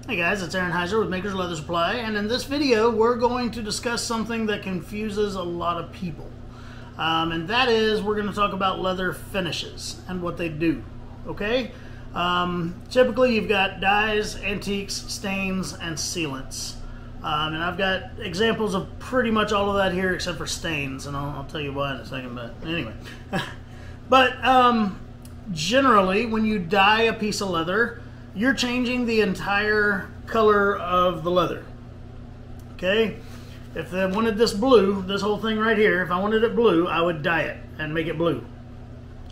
Hey guys, it's Aaron Heiser with Makers Leather Supply, and in this video we're going to discuss something that confuses a lot of people. And that is, we're going to talk about leather finishes and what they do, okay? Typically you've got dyes, antiques, stains, and sealants. And I've got examples of pretty much all of that here except for stains, and I'll tell you why in a second, but anyway. But generally, when you dye a piece of leather, you're changing the entire color of the leather. Okay? If I wanted this blue, this whole thing right here, if I wanted it blue, I would dye it and make it blue.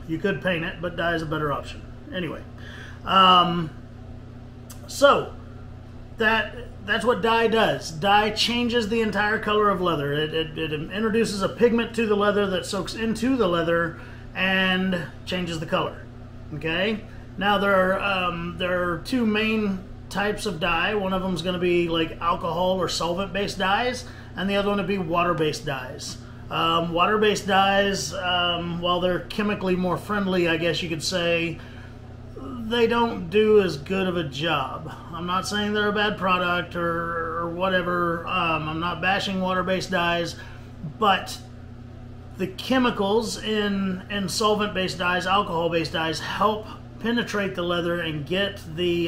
You could paint it, but dye is a better option. Anyway. So, that's what dye does. Dye changes the entire color of leather. It introduces a pigment to the leather that soaks into the leather and changes the color. Okay? Now there are two main types of dye. One of them is going to be like alcohol or solvent-based dyes, and the other one would be water-based dyes. Water-based dyes, while they're chemically more friendly, I guess you could say, they don't do as good of a job. I'm not saying they're a bad product or whatever. I'm not bashing water-based dyes, but the chemicals in solvent-based dyes, alcohol-based dyes, help penetrate the leather and get the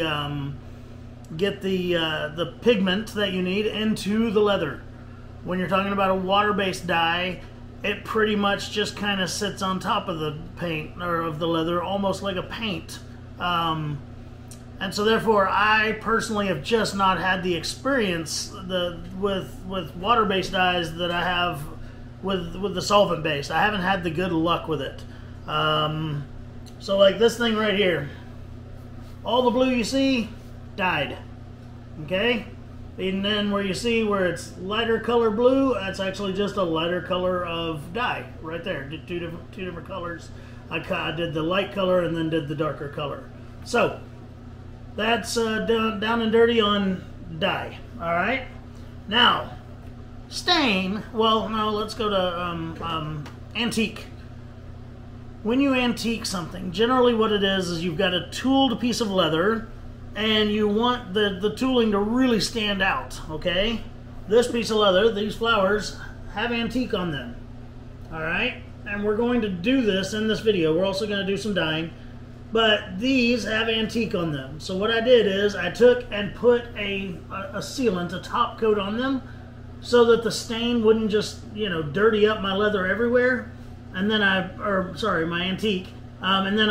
pigment that you need into the leather. When you're talking about a water-based dye, it pretty much just kind of sits on top of the paint or of the leather, almost like a paint. And so therefore, I personally have just not had the experience with water-based dyes that I have with the solvent-based. I haven't had the good luck with it. So like this thing right here, all the blue you see, dyed, okay? And then where you see where it's lighter color blue, that's actually just a lighter color of dye right there. Did two different colors. I did the light color and then did the darker color. So that's down and dirty on dye. All right. Now stain. Well, no. Let's go to antique. When you antique something, generally what it is you've got a tooled piece of leather and you want the tooling to really stand out, okay? This piece of leather, these flowers, have antique on them, all right? And we're going to do this in this video. We're also going to do some dyeing, but these have antique on them. So what I did is I took and put a sealant, a top coat on them, so that the stain wouldn't just, you know, dirty up my leather everywhere. And then my antique, and then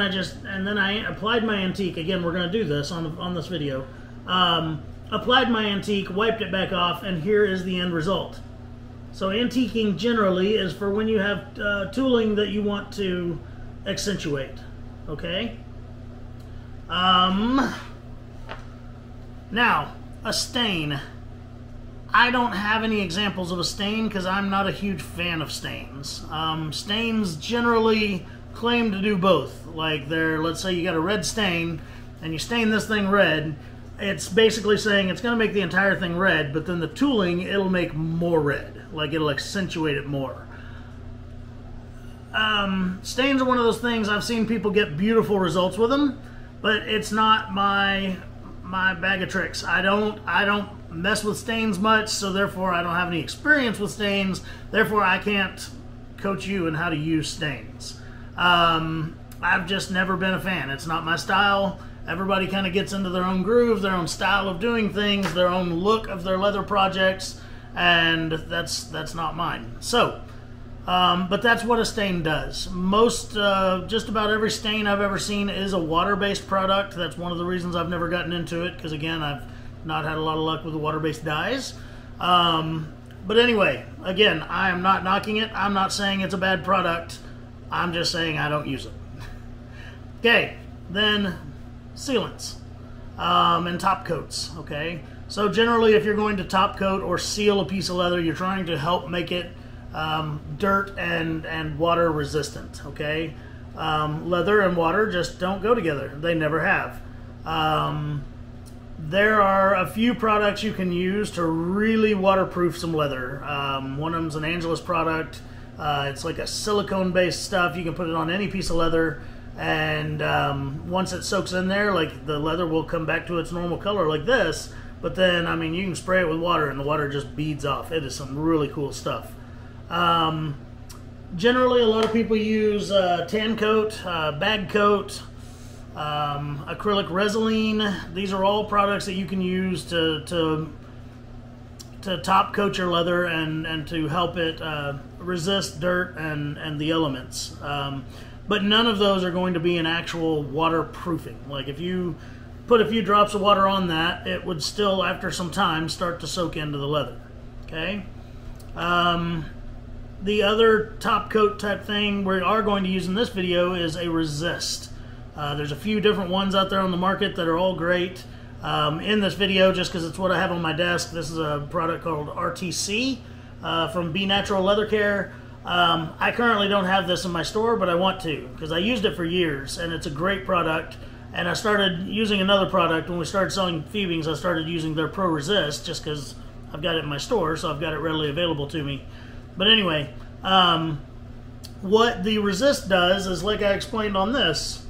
I applied my antique. Again, we're going to do this on this video. Applied my antique, wiped it back off, and here is the end result. So antiquing generally is for when you have tooling that you want to accentuate. Okay. Now a stain. I don't have any examples of a stain because I'm not a huge fan of stains. Stains generally claim to do both. Like let's say you got a red stain and you stain this thing red, it's basically saying it's going to make the entire thing red, but then the tooling, it'll make more red. Like it'll accentuate it more. Stains are one of those things, I've seen people get beautiful results with them, but it's not my bag of tricks. I don't mess with stains much, so therefore I don't have any experience with stains, therefore I can't coach you in how to use stains. I've just never been a fan. It's not my style. Everybody kind of gets into their own groove, their own style of doing things, their own look of their leather projects, and that's not mine. So but that's what a stain does. Just about every stain I've ever seen is a water-based product. That's one of the reasons I've never gotten into it, because again, I've not had a lot of luck with the water-based dyes. But anyway, again, I am not knocking it. I'm not saying it's a bad product. I'm just saying I don't use it. Okay, then sealants and top coats, okay? So generally, if you're going to top coat or seal a piece of leather, you're trying to help make it dirt and water resistant, okay? Leather and water just don't go together. They never have. There are a few products you can use to really waterproof some leather. One of them's an Angelus product. It's like a silicone-based stuff. You can put it on any piece of leather. And once it soaks in there, like, the leather will come back to its normal color like this. But then, I mean, you can spray it with water and the water just beads off. It is some really cool stuff. Generally, a lot of people use tan coat, bag coat, acrylic Resolene. These are all products that you can use to top coat your leather and to help it resist dirt and the elements. But none of those are going to be an actual waterproofing. Like, if you put a few drops of water on that, it would still, after some time, start to soak into the leather. Okay? The other top coat type thing we are going to use in this video is a resist. There's a few different ones out there on the market that are all great. In this video, just because it's what I have on my desk, this is a product called RTC from Be Natural Leather Care. I currently don't have this in my store, but I want to, because I used it for years and it's a great product. And I started using another product when we started selling Fiebings. I started using their Pro Resist just because I've got it in my store, so I've got it readily available to me. But anyway, what the resist does is, like I explained on this,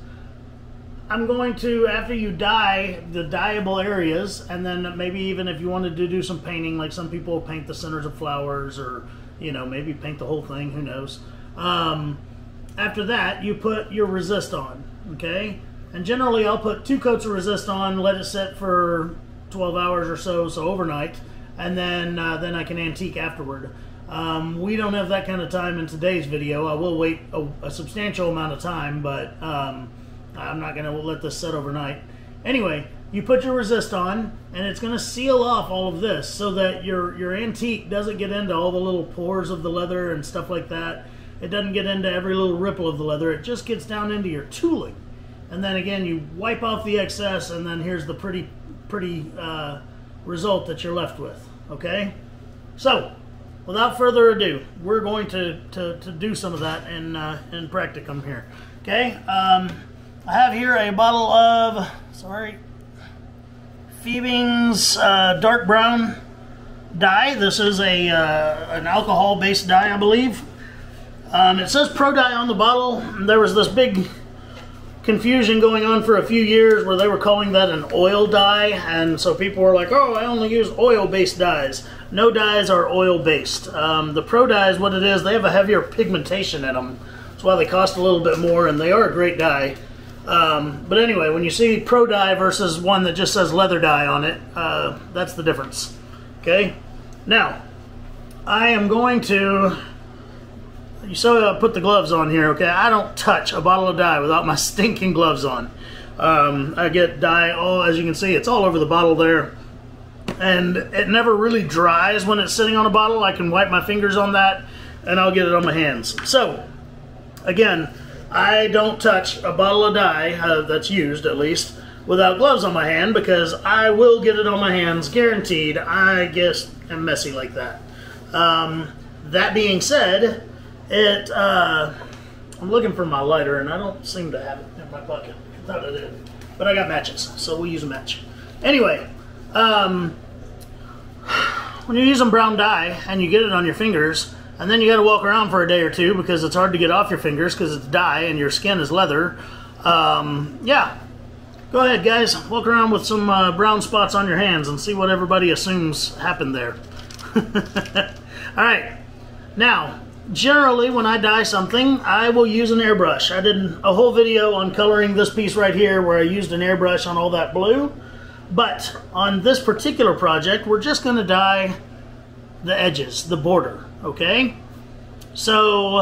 I'm going to, after you dye the dyeable areas, and then maybe even if you wanted to do some painting, like some people paint the centers of flowers, or, you know, maybe paint the whole thing, who knows. After that, you put your resist on, okay? And generally, I'll put 2 coats of resist on, let it sit for 12 hours or so, so overnight, and then I can antique afterward. We don't have that kind of time in today's video. I will wait a substantial amount of time, but I'm not going to let this sit overnight. Anyway, you put your resist on, and it's going to seal off all of this so that your antique doesn't get into all the little pores of the leather and stuff like that. It doesn't get into every little ripple of the leather. It just gets down into your tooling. And then again, you wipe off the excess, and then here's the pretty result that you're left with. Okay? So, without further ado, we're going to do some of that in practicum here. Okay? I have here a bottle of, Fiebing's dark brown dye. This is an alcohol-based dye, I believe. It says Pro Dye on the bottle. There was this big confusion going on for a few years where they were calling that an oil dye, and so people were like, oh, I only use oil-based dyes. No dyes are oil-based. The Pro Dye is what it is. They have a heavier pigmentation in them. That's why they cost a little bit more, and they are a great dye. But anyway, when you see Pro Dye versus one that just says leather dye on it, that's the difference. Okay? Now, I am going to... You saw I put the gloves on here, okay? I don't touch a bottle of dye without my stinking gloves on. I get dye, as you can see, it's all over the bottle there. And it never really dries when it's sitting on a bottle. I can wipe my fingers on that, and I'll get it on my hands. So, again, I don't touch a bottle of dye, that's used at least, without gloves on my hand, because I will get it on my hands, guaranteed. I just am messy like that. That being said, I'm looking for my lighter, and I don't seem to have it in my pocket. I thought I did. But I got matches, so we'll use a match. Anyway, when you're using brown dye, and you get it on your fingers, and then you got to walk around for a day or two because it's hard to get off your fingers because it's dye and your skin is leather. Yeah, go ahead, guys. Walk around with some brown spots on your hands and see what everybody assumes happened there. All right. Now, generally, when I dye something, I will use an airbrush. I did a whole video on coloring this piece right here where I used an airbrush on all that blue. But on this particular project, we're just going to dye the edges, the border, okay? So,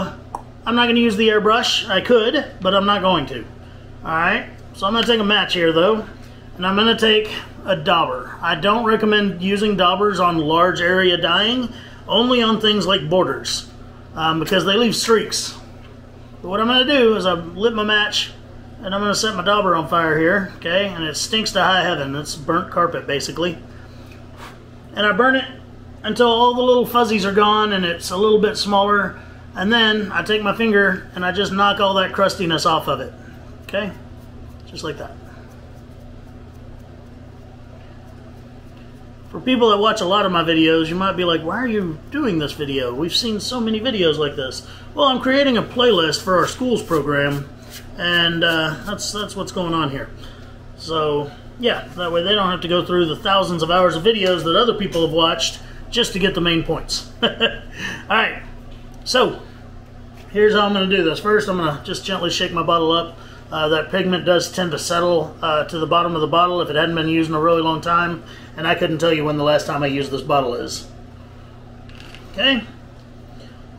I'm not going to use the airbrush. I could, but I'm not going to. Alright, so I'm going to take a match here, though, and I'm going to take a dauber. I don't recommend using daubers on large area dyeing, only on things like borders. Because they leave streaks. But what I'm going to do is I've lit my match, and I'm going to set my dauber on fire here, okay? And it stinks to high heaven. It's burnt carpet, basically. And I burn it until all the little fuzzies are gone and it's a little bit smaller. And then I take my finger and I just knock all that crustiness off of it, okay? Just like that. For people that watch a lot of my videos, you might be like, why are you doing this video? We've seen so many videos like this. Well, I'm creating a playlist for our schools program, And that's what's going on here. So yeah, that way they don't have to go through the thousands of hours of videos that other people have watched just to get the main points. Alright, so here's how I'm going to do this. First, I'm going to just gently shake my bottle up. That pigment does tend to settle to the bottom of the bottle if it hadn't been used in a really long time, and I couldn't tell you when the last time I used this bottle is. Okay,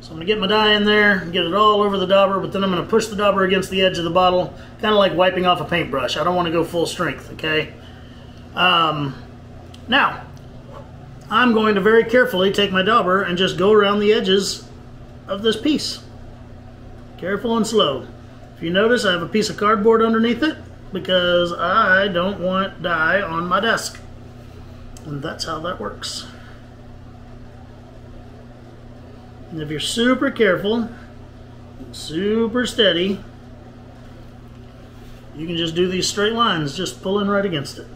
so I'm going to get my dye in there and get it all over the dauber, but then I'm going to push the dauber against the edge of the bottle, kind of like wiping off a paintbrush. I don't want to go full strength, okay? Now, I'm going to very carefully take my dauber and just go around the edges of this piece. Careful and slow. If you notice, I have a piece of cardboard underneath it because I don't want dye on my desk. And that's how that works. And if you're super careful, super steady, you can just do these straight lines, just pulling right against it.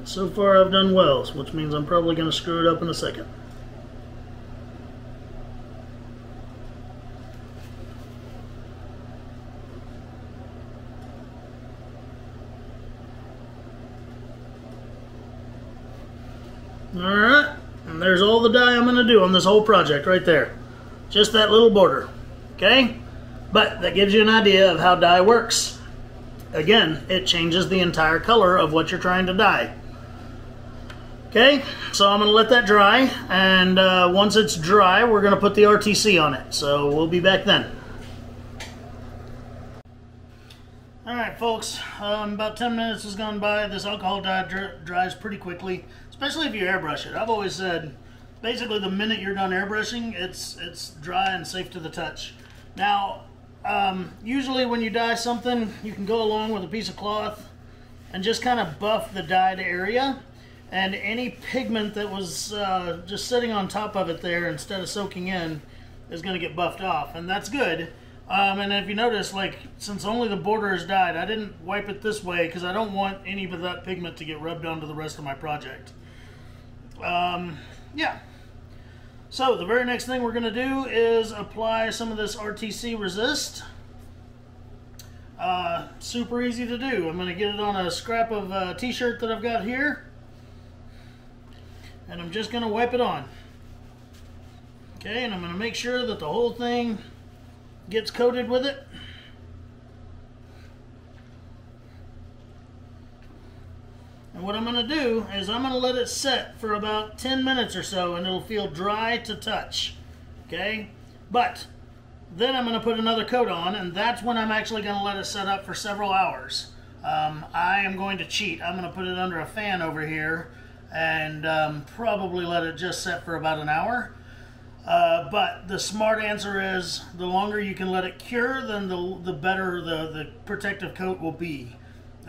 So far I've done well, which means I'm probably going to screw it up in a second. Alright, and there's all the dye I'm going to do on this whole project right there. Just that little border, okay? But that gives you an idea of how dye works. Again, it changes the entire color of what you're trying to dye. Okay, so I'm going to let that dry, and once it's dry, we're going to put the RTC on it. So we'll be back then. Alright folks, about 10 minutes has gone by. This alcohol dye dries pretty quickly, especially if you airbrush it. I've always said, basically the minute you're done airbrushing, it's dry and safe to the touch. Now, usually when you dye something, you can go along with a piece of cloth and just kind of buff the dyed area, and any pigment that was just sitting on top of it there instead of soaking in is going to get buffed off, and that's good. And if you notice, like, since only the border is dyed, I didn't wipe it this way because I don't want any of that pigment to get rubbed onto the rest of my project. Yeah. So the very next thing we're going to do is apply some of this RTC Resist. Super easy to do. I'm going to get it on a scrap of t-shirt that I've got here, and I'm just going to wipe it on. Okay, and I'm going to make sure that the whole thing gets coated with it. And what I'm going to do is I'm going to let it set for about 10 minutes or so, and it'll feel dry to touch. Okay? But then I'm going to put another coat on, and that's when I'm actually going to let it set up for several hours. I am going to cheat. I'm going to put it under a fan over here and probably let it just set for about an hour. But the smart answer is the longer you can let it cure, then the better the protective coat will be.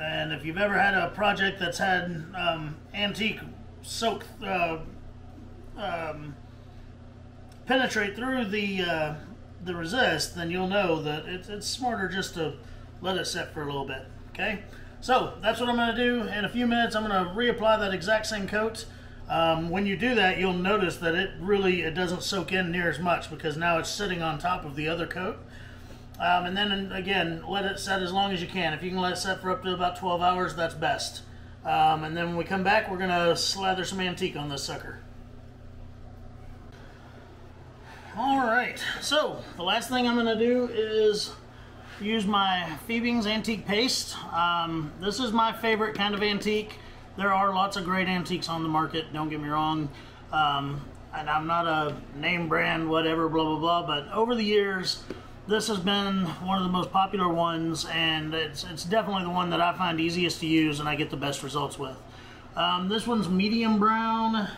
And if you've ever had a project that's had antique soak penetrate through the resist, then you'll know that it's smarter just to let it set for a little bit. Okay, so that's what I'm going to do. In a few minutes, I'm going to reapply that exact same coat. When you do that, you'll notice that it doesn't soak in near as much because now it's sitting on top of the other coat. And then again, let it set as long as you can. If you can let it set for up to about 12 hours, that's best. And then when we come back, we're going to slather some antique on this sucker. Alright, so the last thing I'm going to do is use my Fiebing's Antique Paste. This is my favorite kind of antique. There are lots of great antiques on the market, don't get me wrong. And I'm not a name brand, whatever, blah, blah, blah. But over the years, this has been one of the most popular ones, and it's definitely the one that I find easiest to use and I get the best results with. This one's medium brown.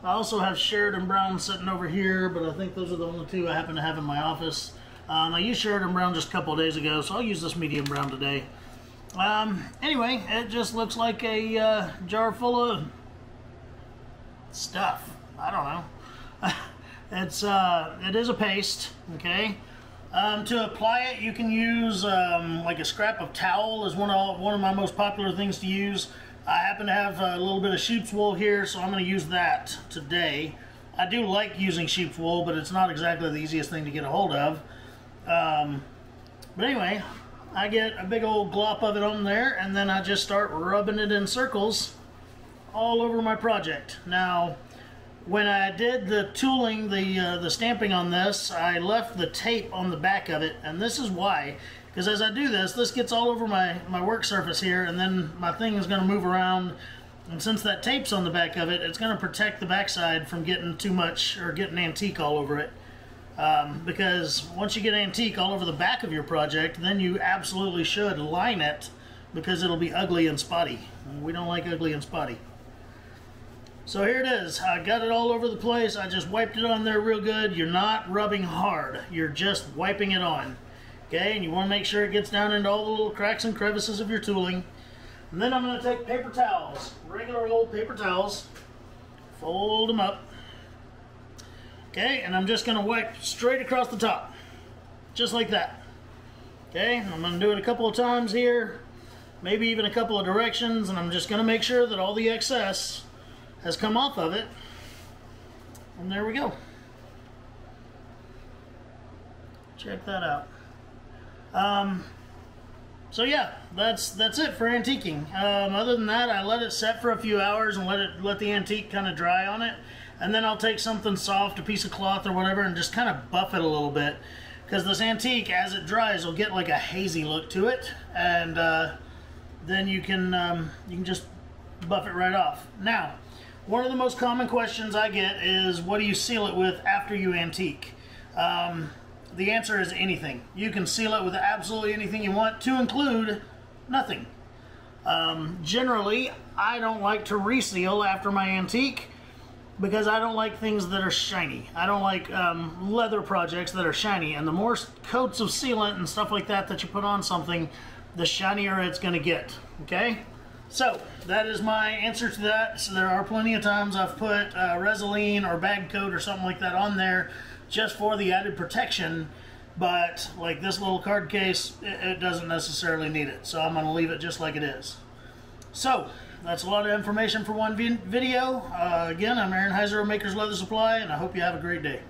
I also have Sheridan Brown sitting over here, but I think those are the only two I happen to have in my office. I used Sheridan Brown just a couple of days ago, so I'll use this medium brown today. Anyway, it just looks like a jar full of stuff. I don't know. It is a paste, okay? To apply it, you can use like a scrap of towel is one of my most popular things to use. I happen to have a little bit of sheep's wool here, so I'm going to use that today. I do like using sheep's wool, but it's not exactly the easiest thing to get a hold of. But anyway, I get a big old glop of it on there, and then I just start rubbing it in circles all over my project. Now, when I did the tooling, the stamping on this, I left the tape on the back of it, and this is why. Because as I do this, this gets all over my work surface here, and then my thing is going to move around. And since that tape's on the back of it, it's going to protect the backside from getting too much or getting antique all over it. Because once you get antique all over the back of your project, then you absolutely should line it, because it'll be ugly and spotty. We don't like ugly and spotty. So here it is. I got it all over the place. I just wiped it on there real good. You're not rubbing hard. You're just wiping it on. Okay, and you want to make sure it gets down into all the little cracks and crevices of your tooling. And then I'm going to take paper towels, regular old paper towels, fold them up. Okay, and I'm just going to wipe straight across the top, just like that. Okay, I'm going to do it a couple of times here, maybe even a couple of directions, and I'm just going to make sure that all the excess has come off of it. And there we go. Check that out. So yeah, that's it for antiquing. Other than that, I let it set for a few hours and let the antique kind of dry on it, and then I'll take something soft, a piece of cloth or whatever, and just kind of buff it a little bit, because this antique, as it dries, will get like a hazy look to it, and then you can just buff it right off. Now, one of the most common questions I get is, what do you seal it with after you antique? The answer is anything. You can seal it with absolutely anything you want, to include nothing. Generally, I don't like to reseal after my antique, because I don't like things that are shiny. I don't like leather projects that are shiny, and the more coats of sealant and stuff like that you put on something, the shinier it's going to get. Okay? So, that is my answer to that. So there are plenty of times I've put Resolene or bag coat or something like that on there just for the added protection, but like this little card case, it doesn't necessarily need it, so I'm going to leave it just like it is. So, that's a lot of information for one video. Again, I'm Aaron Heiser of Maker's Leather Supply, and I hope you have a great day.